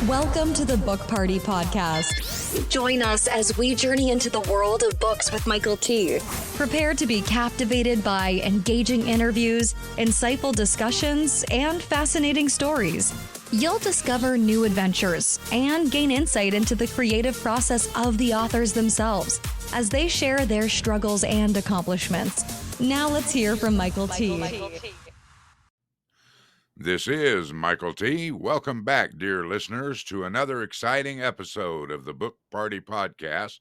Welcome to the Book Party Podcast. Join us as we journey into the world of books with Michael T. Prepare to be captivated by engaging interviews, insightful discussions, and fascinating stories. You'll discover new adventures and gain insight into the creative process of the authors themselves as they share their struggles and accomplishments. Now let's hear from Michael T. This is Michael T. Welcome back, dear listeners, to another exciting episode of the Book Party Podcast,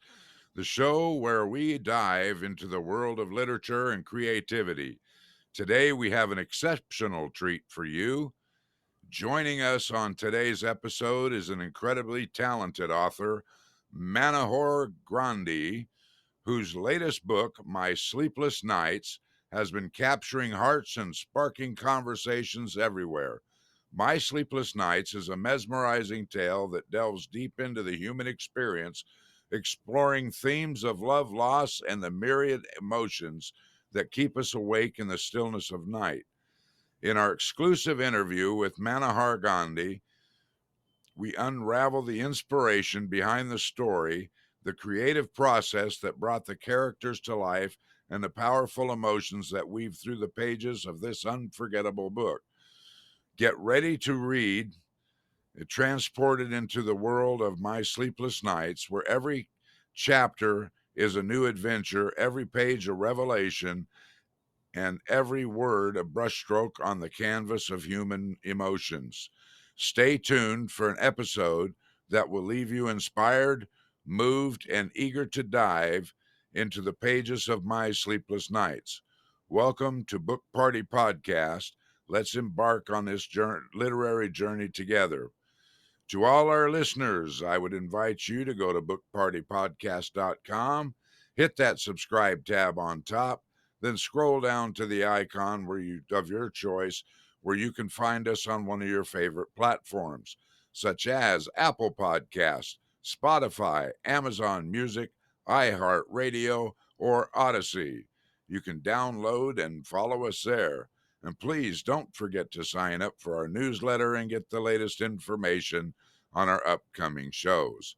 the show where we dive into the world of literature and creativity. Today, we have an exceptional treat for you. Joining us on today's episode is an incredibly talented author, Manohar Grandhi, whose latest book, My Sleepless Nights, has been capturing hearts and sparking conversations everywhere. My Sleepless Nights is a mesmerizing tale that delves deep into the human experience, exploring themes of love, loss, and the myriad emotions that keep us awake in the stillness of night. In our exclusive interview with Manohar Grandhi, we unravel the inspiration behind the story, the creative process that brought the characters to life, and the powerful emotions that weave through the pages of this unforgettable book. Get ready to read, transported into the world of My Sleepless Nights, where every chapter is a new adventure, every page a revelation, and every word a brushstroke on the canvas of human emotions. Stay tuned for an episode that will leave you inspired, moved, and eager to dive into the pages of My Sleepless Nights. Welcome to Book Party Podcast. Let's embark on this literary journey together. To all our listeners, I would invite you to go to bookpartypodcast.com, hit that subscribe tab on top, then scroll down to the icon of your choice where you can find us on one of your favorite platforms, such as Apple Podcasts, Spotify, Amazon Music, iHeartRadio, or Odyssey. You can download and follow us there. And please don't forget to sign up for our newsletter and get the latest information on our upcoming shows.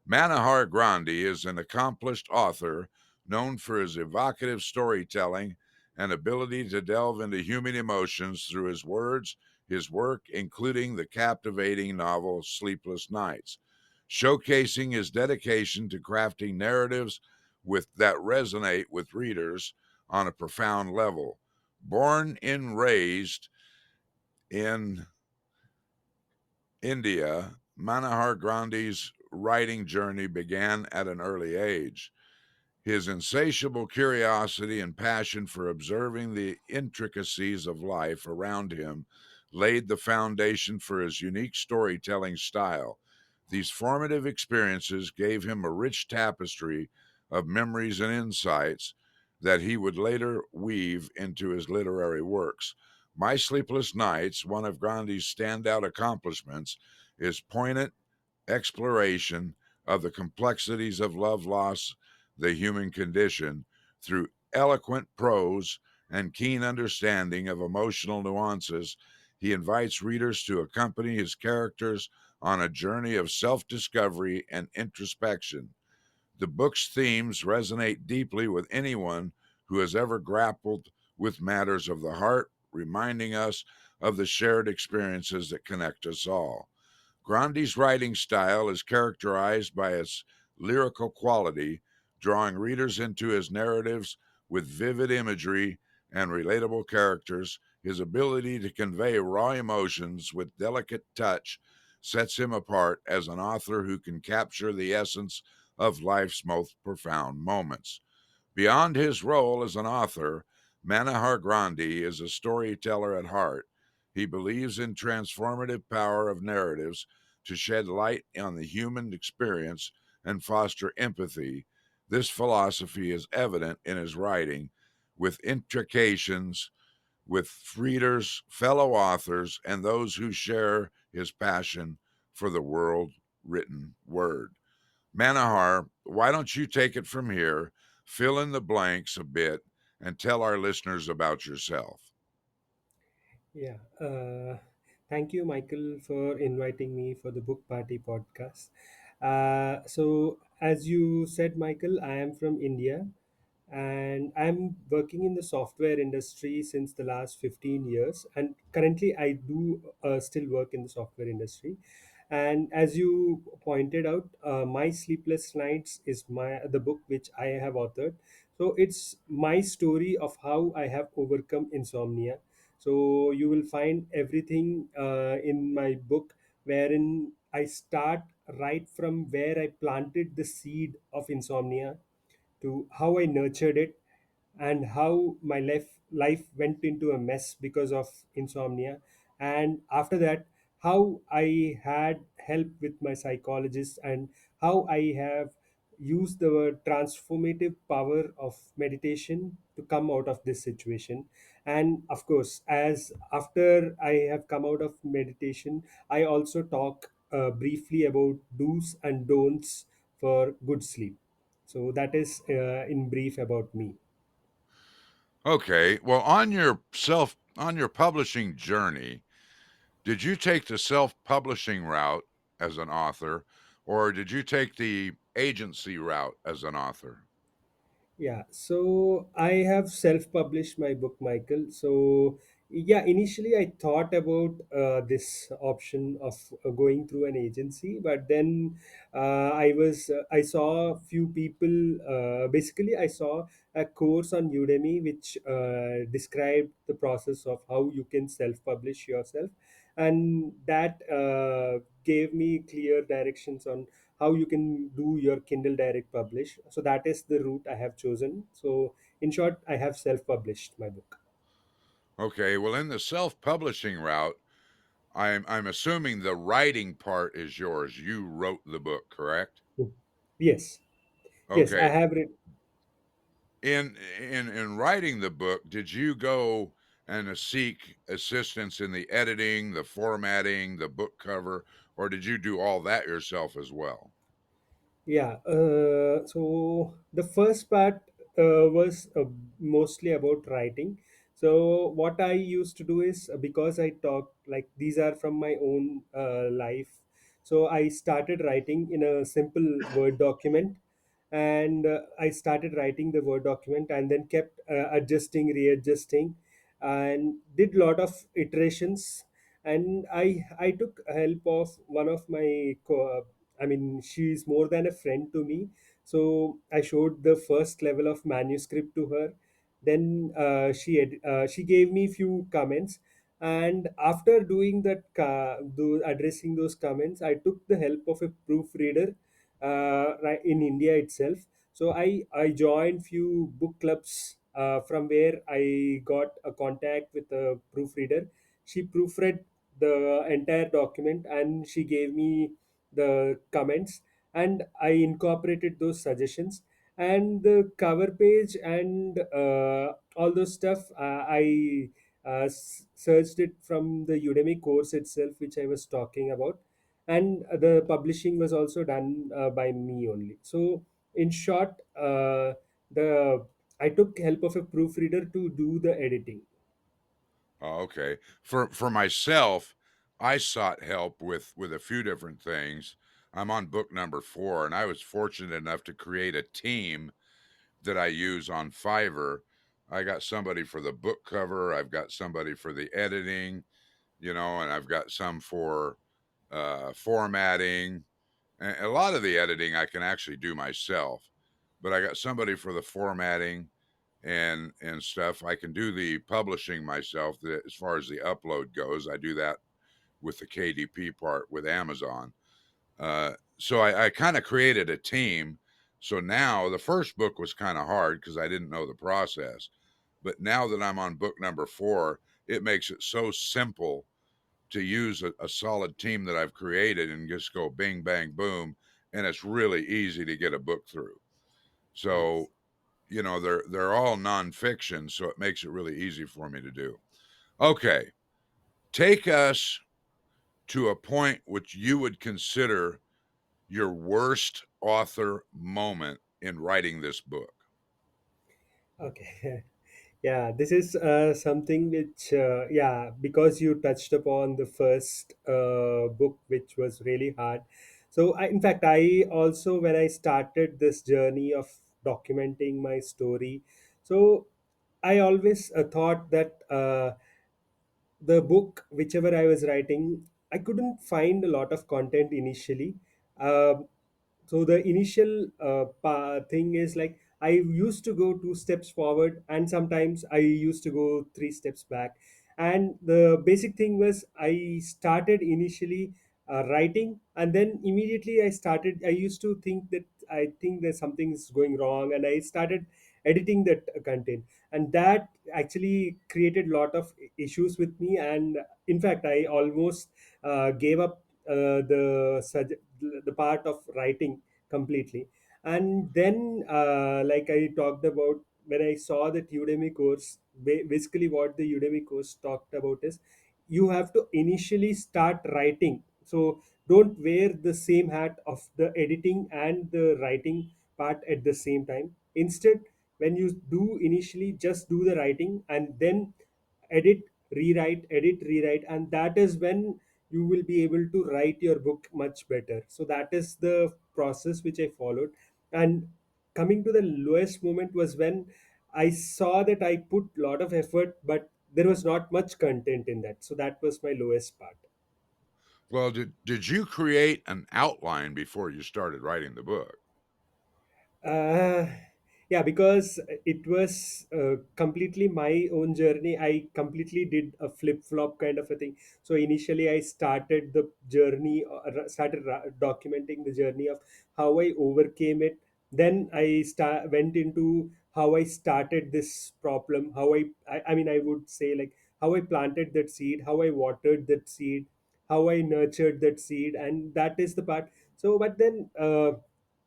Manohar Grandhi is an accomplished author known for his evocative storytelling and ability to delve into human emotions through his words, his work, including the captivating novel Sleepless Nights, showcasing his dedication to crafting narratives that resonate with readers on a profound level. Born and raised in India, Manohar Grandhi's writing journey began at an early age. His insatiable curiosity and passion for observing the intricacies of life around him laid the foundation for his unique storytelling style. These formative experiences gave him a rich tapestry of memories and insights that he would later weave into his literary works. My Sleepless Nights, one of Grandhi's standout accomplishments, is poignant exploration of the complexities of love, loss, the human condition through eloquent prose and keen understanding of emotional nuances. He invites readers to accompany his characters on a journey of self-discovery and introspection. The book's themes resonate deeply with anyone who has ever grappled with matters of the heart, reminding us of the shared experiences that connect us all. Grandhi's writing style is characterized by its lyrical quality, drawing readers into his narratives with vivid imagery and relatable characters. His ability to convey raw emotions with delicate touch sets him apart as an author who can capture the essence of life's most profound moments. Beyond his role as an author, Manohar Grandhi is a storyteller at heart. He believes in transformative power of narratives to shed light on the human experience and foster empathy. This philosophy is evident in his writing, with intrications with readers, fellow authors, and those who share his passion for the world-written word. Manohar, why don't you take it from here, fill in the blanks a bit, and tell our listeners about yourself? Yeah, Thank you, Michael, for inviting me for the Book Party podcast. As you said, Michael, I am from India and I'm working in the software industry since the last 15 years. And currently, I do still work in the software industry. And as you pointed out, My Sleepless Nights is the book which I have authored. So it's my story of how I have overcome insomnia. So you will find everything in my book, wherein I start right from where I planted the seed of insomnia to how I nurtured it and how my life went into a mess because of insomnia. And after that, how I had help with my psychologist and how I have used the transformative power of meditation to come out of this situation. And of course, as after I have come out of meditation, I also talk briefly about do's and don'ts for good sleep. So that is in brief about me. Okay. Well, on your publishing journey, did you take the self-publishing route as an author, or did you take the agency route as an author? Yeah, so I have self-published my book, Michael. So yeah, initially I thought about this option of going through an agency, but then I saw a few people. Basically, I saw a course on Udemy which described the process of how you can self-publish yourself, and that gave me clear directions on how you can do your Kindle Direct Publish. So that is the route I have chosen. So in short, I have self-published my book. Okay. Well, in the self-publishing route, I'm assuming the writing part is yours. You wrote the book, correct? Hmm. Yes, yes, I Okay. have read. In writing the book, did you go and seek assistance in the editing, the formatting, the book cover, or did you do all that yourself as well? Yeah, so the first part was mostly about writing. So what I used to do is because I talk like these are from my own life. So I started writing in a simple Word document, and I started writing the Word document, and then kept adjusting, readjusting, and did lot of iterations. And I took help of one of my I mean, she's more than a friend to me. So I showed the first level of manuscript to her. Then she gave me few comments, and after doing that, addressing those comments, I took the help of a proofreader right in India itself. So I joined few book clubs from where I got a contact with a proofreader. She proofread the entire document and she gave me the comments, and I incorporated those suggestions, and the cover page and all those stuff. I searched it from the Udemy course itself, which I was talking about, and the publishing was also done by me only. So, in short, the I took help of a proofreader to do the editing. Oh, okay. For myself, I sought help with a few different things. I'm on book number 4, and I was fortunate enough to create a team that I use on Fiverr. I got somebody for the book cover, I've got somebody for the editing, and I've got some for formatting. And a lot of the editing I can actually do myself, but I got somebody for the formatting and stuff. I can do the publishing myself. As far as the upload goes, I do that with the KDP part with Amazon. So I kind of created a team. So now the first book was kind of hard because I didn't know the process. But now that I'm on book number 4, it makes it so simple to use a solid team that I've created and just go bing, bang, boom. And it's really easy to get a book through. So, Yes. they're all nonfiction. So it makes it really easy for me to do. Okay. Take us to a point which you would consider your worst author moment in writing this book. Okay. Yeah, this is something which, yeah, because you touched upon the first book, which was really hard. So, in fact, I also, when I started this journey of documenting my story, so I always thought that the book, whichever I was writing, I couldn't find a lot of content initially. Um so the initial thing is like I used to go two steps forward, and sometimes I used to go three steps back. And the basic thing was I started initially writing, and then immediately I used to think that I think that something is going wrong, and I started editing that content, and that actually created a lot of issues with me. And in fact, I almost gave up the part of writing completely. And then like I talked about, when I saw that Udemy course, basically what the Udemy course talked about is you have to initially start writing. So don't wear the same hat of the editing and the writing part at the same time. Instead, when you do initially, just do the writing and then edit rewrite, and that is when you will be able to write your book much better. So that is the process which I followed. And coming to the lowest moment was when I saw that I put a lot of effort, but there was not much content in that. So that was my lowest part. Well, did you create an outline before you started writing the book? Uh, yeah, because it was completely my own journey. I completely did a flip flop kind of a thing. So initially, I started the journey, documenting the journey of how I overcame it. Then went into how I started this problem. I mean, I would say like how I planted that seed, how I watered that seed, how I nurtured that seed, and that is the part. So, but then.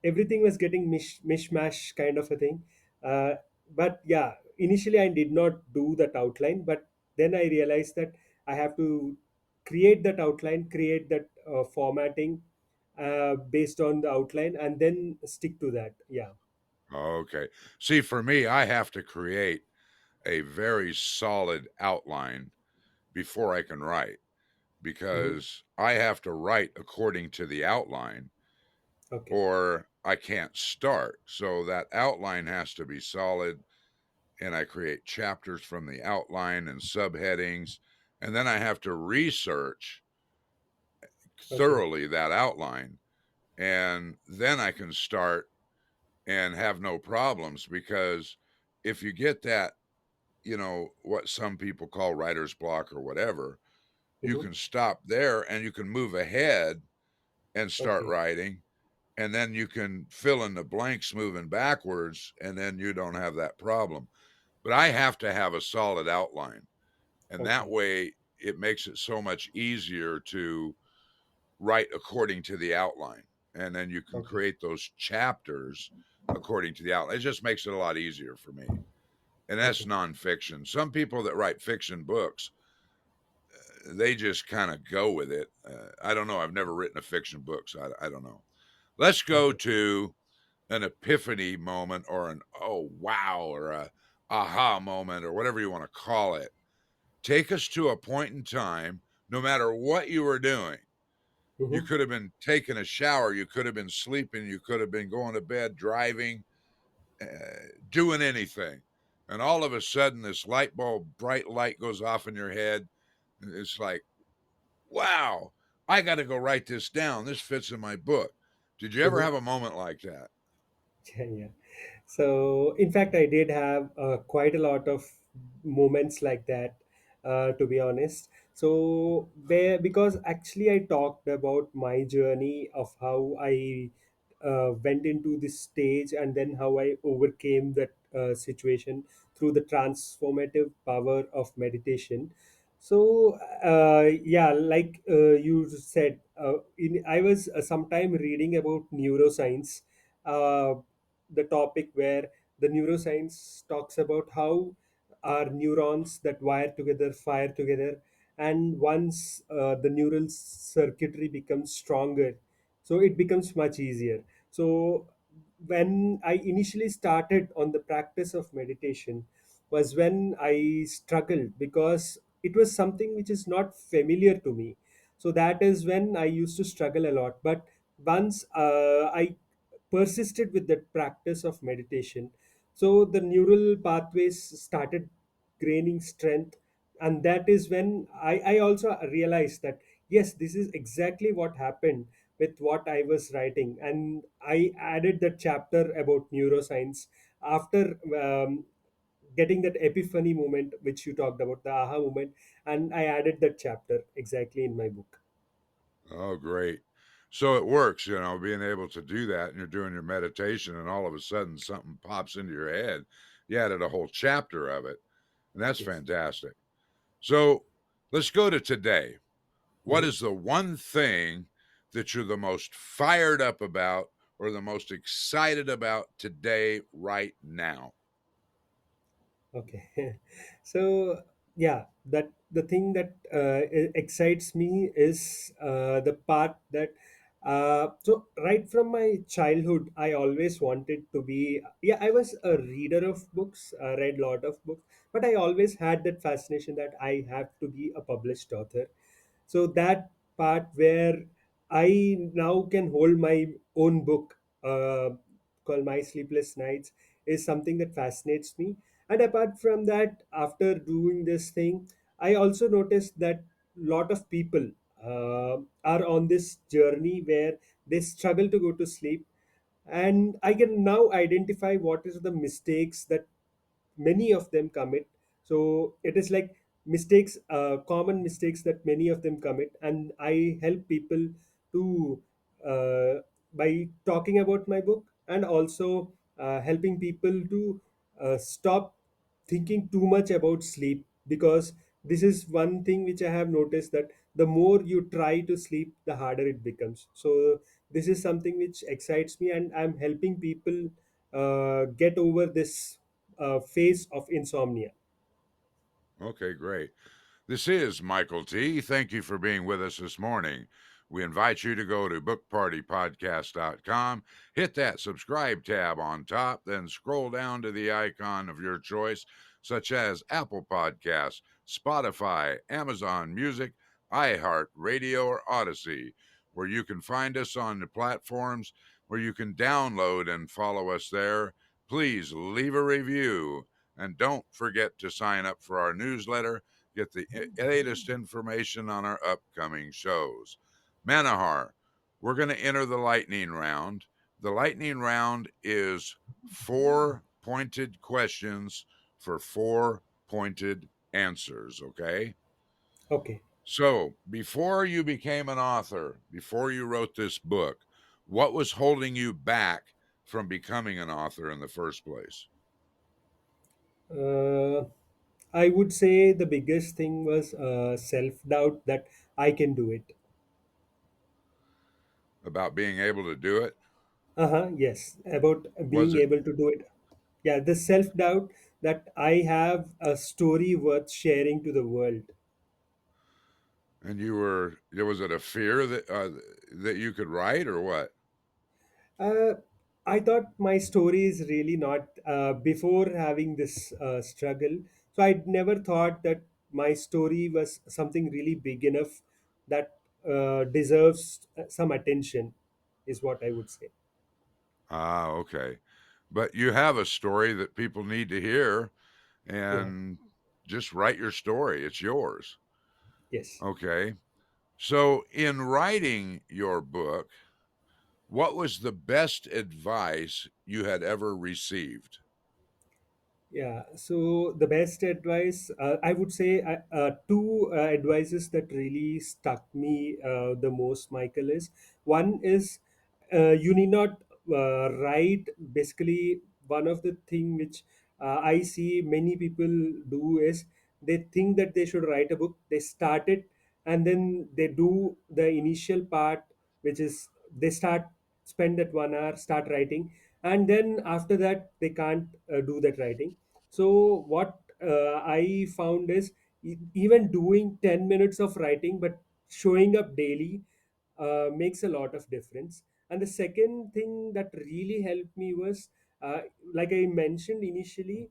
Everything was getting mishmash kind of a thing. uh, but yeah, initially I did not do that outline, but then I realized that I have to create that outline, create that formatting based on the outline, and then stick to that. Yeah. Okay. See, for me, I have to create a very solid outline before I can write Hmm. because I have to write according to the outline Okay. or I can't start. So that outline has to be solid, and I create chapters from the outline and subheadings, and then I have to research Okay. thoroughly that outline, and then I can start and have no problems because if you get that, what some people call writer's block or whatever, you Hmm. can stop there and you can move ahead and start Okay. writing. And then you can fill in the blanks moving backwards, and then you don't have that problem. But I have to have a solid outline. And that Okay. way it makes it so much easier to write according to the outline. And then you can Okay. create those chapters according to the outline. It just makes it a lot easier for me. And that's Okay. nonfiction. Some people that write fiction books, they just kind of go with it. I don't know. I've never written a fiction book, so I don't know. Let's go Okay. to an epiphany moment or an oh wow or a aha moment or whatever you want to call it. Take us to a point in time, no matter what you were doing. You Hmm. could have been taking a shower, you could have been sleeping, you could have been going to bed, driving, uh, doing anything. And all of a sudden, this light bulb, bright light goes off in your head. It's like, wow, I got to go write this down. This fits in my book. Did you ever Hmm. have a moment like that? Yeah, yeah. So, in fact, I did have quite a lot of moments like that, to be honest. So, because actually I talked about my journey of how I went into this stage, and then how I overcame that situation through the transformative power of meditation. So, yeah, like you said, I was sometime reading about neuroscience. Uh, the topic where the neuroscience talks about how our neurons that wire together fire together, and once the neural circuitry becomes stronger, so it becomes much easier. So when I initially started on the practice of meditation, was when I struggled because it was something which is not familiar to me. So that is when I used to struggle a lot. But once I persisted with that practice of meditation, so the neural pathways started gaining strength. And that is when I also realized that yes, this is exactly what happened with what I was writing. And I added that chapter about neuroscience after getting that epiphany moment which you talked about, the aha moment. And I added that chapter exactly in my book. Oh, great. So it works, being able to do that, and you're doing your meditation, and all of a sudden something pops into your head. You added a whole chapter of it, and that's Yes. fantastic. So let's go to today. What Mhm. is the one thing that you're the most fired up about or the most excited about today, right now? Okay. So yeah, that the thing that excites me is the part that so right from my childhood I always wanted to be, yeah, I was a reader of books, read lot of books, but I always had that fascination that I have to be a published author. So that part where I now can hold my own book, called My Sleepless Nights, is something that fascinates me. And apart from that, after doing this thing, I also noticed that lot of people are on this journey where they struggle to go to sleep. And I can now identify what is the mistakes that many of them commit. So it is like mistakes, common mistakes that many of them commit, and I help people to uh, by talking about my book, and also helping people to stop thinking too much about sleep, because this is one thing which I have noticed, that the more you try to sleep, the harder it becomes. So this is something which excites me, and I'm helping people get over this phase of insomnia. Okay, great. This is Michael T. Thank you for being with us this morning. We invite you to go to bookpartypodcast.com, hit that subscribe tab on top, then scroll down to the icon of your choice, such as Apple Podcasts, Spotify, Amazon Music, iHeartRadio, or Odyssey, where you can find us on the platforms where you can download and follow us there. Please leave a review and don't forget to sign up for our newsletter. Get the latest information on our upcoming shows. Manohar, we're going to enter the lightning round. The lightning round is 4 pointed questions for 4 pointed answers, okay? Okay. So, before you became an author, before you wrote this book, what was holding you back from becoming an author in the first place? Uh, I would say the biggest thing was self doubt that I can do it. About being able to do it? Yes, about Was being it able to do it. Yeah, the self doubt that I have a story worth sharing to the world. And was it a fear that you could write or what? Uh, I thought my story is really not, before having this struggle. So I'd never thought that my story was something really big enough that deserves some attention, is what I would say. Ah, okay. But you have a story that people need to hear, Yeah. and just write your story. It's yours. Yes. Okay. So, in writing your book, what was the best advice you had ever received? Yeah, so the best advice, I would say, two advices that really stuck me the most, Michael, is one is you need not write. Basically, one of the thing which I see many people do is they think that they should write a book. They start it, and then they do the initial part, which is they start spend that 1 hour, start writing, and then after that they can't do that writing. So what I found is even doing 10 minutes of writing but showing up daily makes a lot of difference. And the second thing that really helped me was, like I mentioned initially,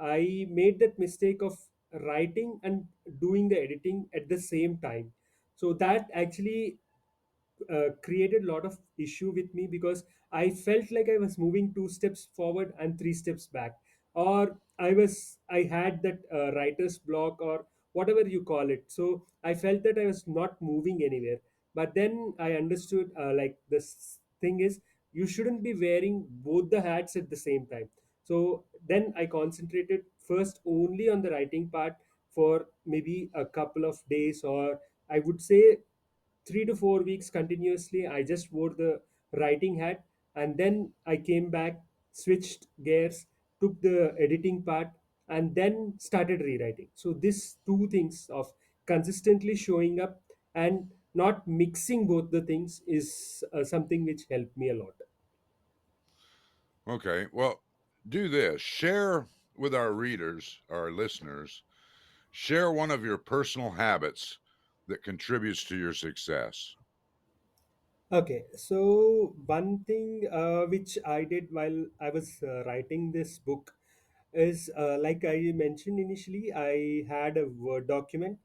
I made that mistake of writing and doing the editing at the same time. So that actually created a lot of issue with me, because I felt like I was moving two steps forward and three steps back, or I had that writer's block, or whatever you call it. So I felt that I was not moving anywhere. But then I understood, like, this thing is, you shouldn't be wearing both the hats at the same time. So then I concentrated first only on the writing part for maybe a couple of days, or I would say 3 to 4 weeks continuously. I just wore the writing hat, and then I came back, switched gears, took the editing part, and then started rewriting. So these two things of consistently showing up and not mixing both the things is something which helped me a lot. Okay. Well, do this. Share with our readers, our listeners, share one of your personal habits that contributes to your success. Okay, so one thing which I did while I was writing this book is, like I mentioned initially, I had a Word document,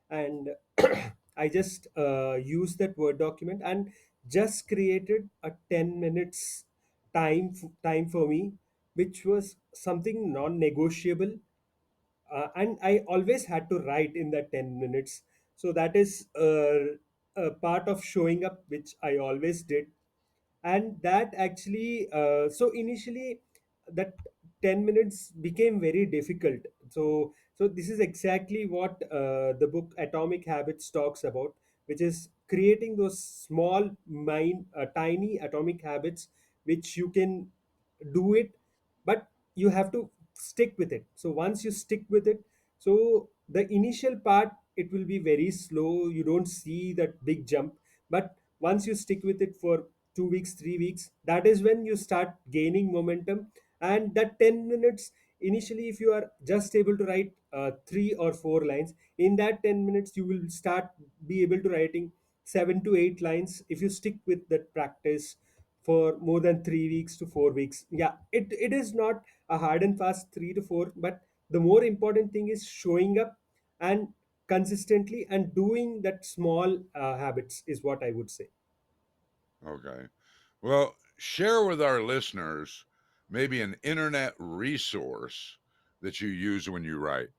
and I just used that Word document and just created a 10 minutes time for me, which was something non-negotiable, and I always had to write in that 10 minutes. So that is a part of showing up, which I always did. And that actually, so initially, that 10 minutes became very difficult. So this is exactly what the book Atomic Habits talks about, which is creating those small mind tiny atomic habits which you can do it, but you have to stick with it. So once you stick with it, so the initial part, it will be very slow, you don't see that big jump. But once you stick with it for 2 weeks, 3 weeks, that is when you start gaining momentum. And that 10 minutes, initially, if you are just able to write 3 or 4 lines, in that 10 minutes you will start be able to writing 7 to 8 lines if you stick with that practice for more than 3 weeks to 4 weeks. Yeah, it is not a hard and fast 3 to 4, but the more important thing is showing up and consistently and doing that small habits is what I would say. Okay. Well, share with our listeners maybe an internet resource that you use when you write.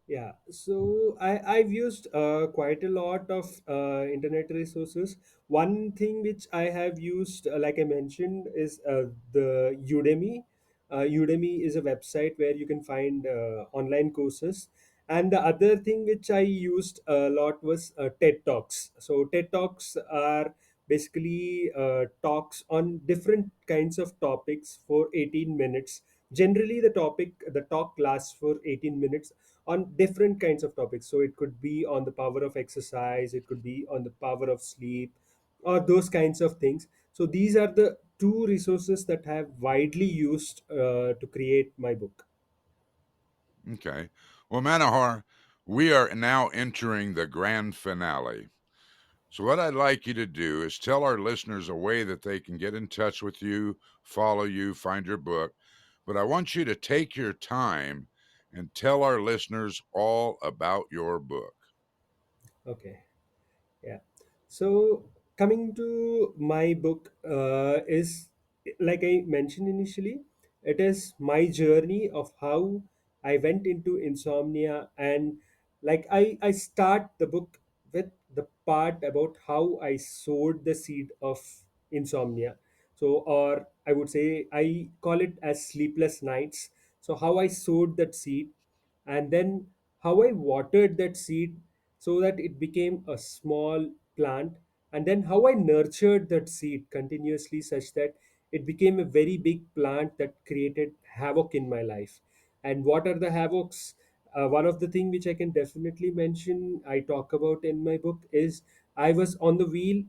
Yeah, so I've used quite a lot of internet resources. One thing which I have used, like I mentioned, is the Udemy. Udemy is a website where you can find online courses. And the other thing which I used a lot was TED Talks. So TED Talks are basically talks on different kinds of topics for 18 minutes. Generally, the talk lasts for 18 minutes on different kinds of topics. So it could be on the power of exercise, it could be on the power of sleep, or those kinds of things. So these are the two resources that I have widely used to create my book. Okay. Well, Manohar, we are now entering the grand finale. So, what I'd like you to do is tell our listeners a way that they can get in touch with you, follow you, find your book. But I want you to take your time and tell our listeners all about your book. Okay. Yeah. So coming to my book, is like I mentioned initially, it is my journey of how I went into insomnia. And like I start the book with the part about how I sowed the seed of insomnia. So, or I would say I call it as sleepless nights. So how I sowed that seed, and then how I watered that seed so that it became a small plant, and then how I nurtured that seed continuously such that it became a very big plant that created havoc in my life. And what are the havocs? One of the thing which I can definitely mention, I talk about in my book, is I was on the wheel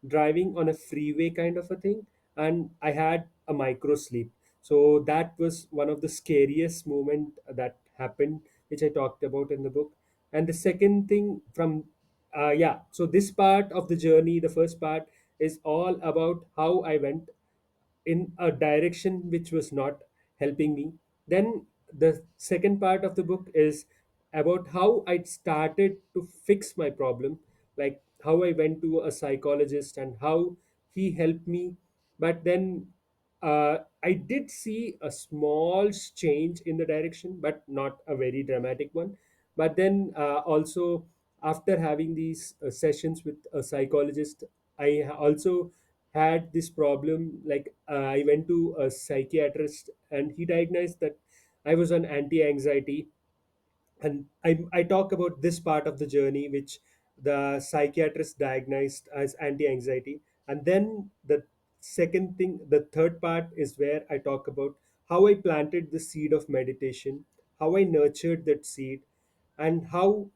driving on a freeway kind of a thing, and I had a micro sleep. So that was one of the scariest moment that happened, which I talked about in the book. And the second thing from yeah, so this part of the journey, the first part, is all about how I went in a direction which was not helping me. Then the second part of the book is about how I started to fix my problem, like how I went to a psychologist and how he helped me. But then I did see a small change in the direction, but not a very dramatic one. But then also, after having these sessions with a psychologist, also had this problem. Like I went to a psychiatrist, and he diagnosed that I was on anti-anxiety. And I talk about this part of the journey which the psychiatrist diagnosed as anti-anxiety. And then the third part is where I talk about how I planted the seed of meditation, how I nurtured that seed, and how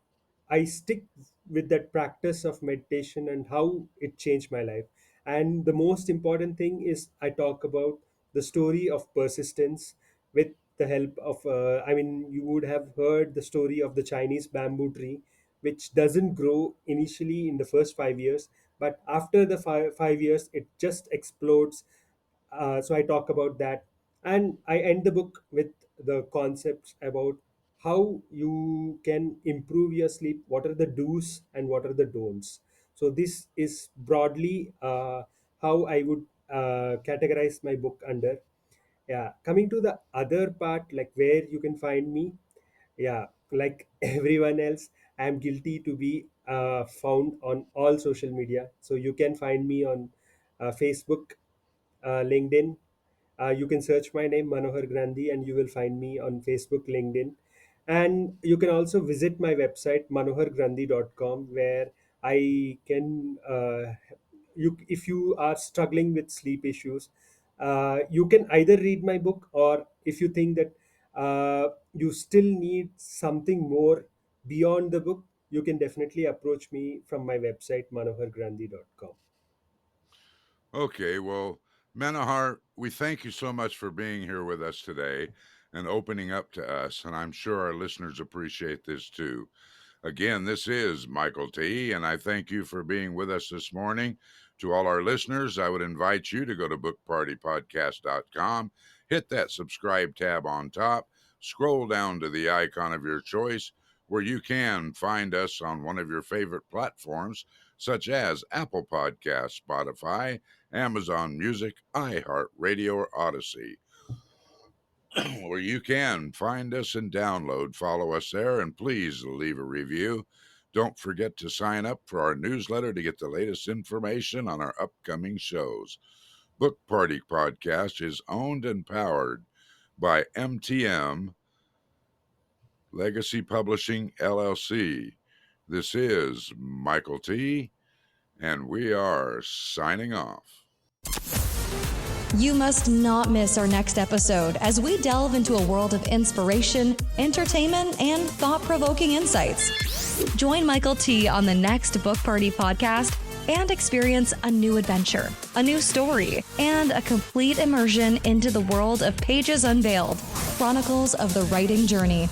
I stick with that practice of meditation and how it changed my life. And the most important thing is I talk about the story of persistence with the help of, you would have heard the story of the Chinese bamboo tree, which doesn't grow initially in the first 5 years, but after the 5 years, it just explodes. So I talk about that, and I end the book with the concepts about how you can improve your sleep, what are the do's and what are the don'ts. So this is broadly how I would categorize my book under. Yeah, coming to the other part, like where you can find me. Yeah, like everyone else, I'm guilty to be found on all social media. So you can find me on Facebook, LinkedIn. You can search my name, Manohar Grandhi, and you will find me on Facebook, LinkedIn. And you can also visit my website, manohargrandhi.com, where I can, if you are struggling with sleep issues, you can either read my book, or if you think that you still need something more beyond the book, you can definitely approach me from my website, manohargrandhi.com. Okay, well, Manohar, we thank you so much for being here with us today and opening up to us, and I'm sure our listeners appreciate this too. Again, this is Michael T., and I thank you for being with us this morning. To all our listeners, I would invite you to go to bookpartypodcast.com, hit that subscribe tab on top, scroll down to the icon of your choice, where you can find us on one of your favorite platforms, such as Apple Podcasts, Spotify, Amazon Music, iHeartRadio, or Odyssey, where you can find us and download. Follow us there, and please leave a review. Don't forget to sign up for our newsletter to get the latest information on our upcoming shows. Book Party Podcast is owned and powered by MTM Legacy Publishing, LLC. This is Michael T., and we are signing off. You must not miss our next episode as we delve into a world of inspiration, entertainment, and thought-provoking insights. Join Michael T. on the next Book Party podcast and experience a new adventure, a new story, and a complete immersion into the world of Pages Unveiled, Chronicles of the Writing Journey.